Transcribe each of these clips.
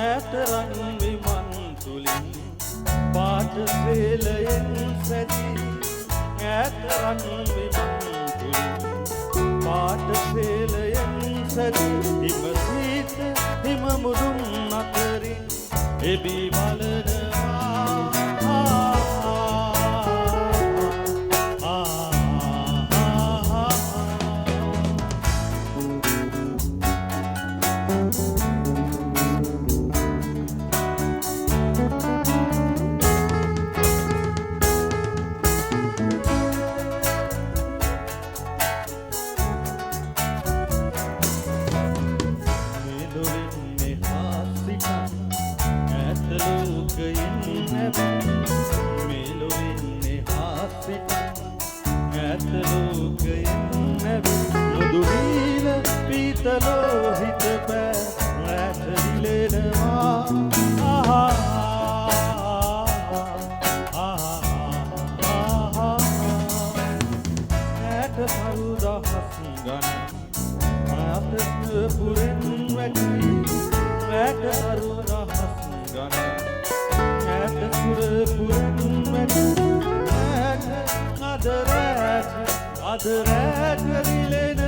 ඇතරන් විමන් තුලින් පාට වේලයෙන් සැදී ඇතරන් විමන් තුලින් පාට වේලයෙන් සැදී හිම සීත හිම මුදුන් අතරින් එබී බලනවා මුදුනීල පීතලෝහිත පෑ රැටරිලෙනවා ඇට සරු දහස් ගණන් අතට පුරෙන් වැටි ඇට සරු දහස් ගණන් ඇට පුර පුරෙන් වැටි අද රැටරිලෙනවා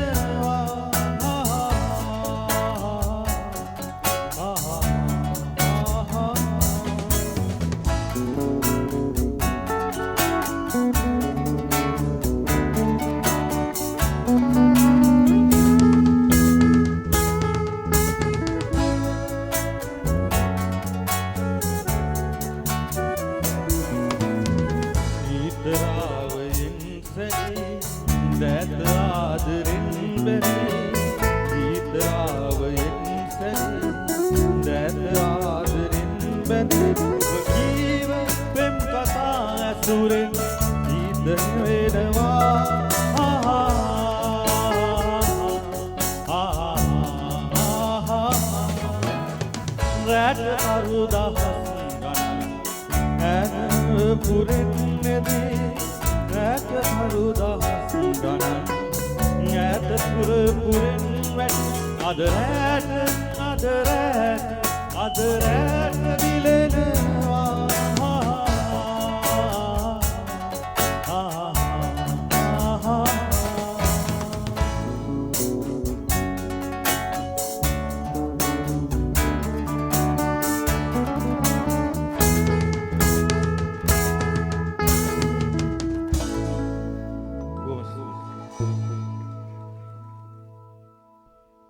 දැත ආදරෙන් බැරි ගීතාවයෙන් සැදී දැත ආදරෙන් බැරි කීව පෙම් කතා ඇසුරෙන් ගීත වෙනවා රැට අරු දහස් ගණන් ඇන පුරෙන් නැදී රැට අරු දහස් ගණන් ඈත පුර පුරෙන් වැටි අද රැට දිලෙන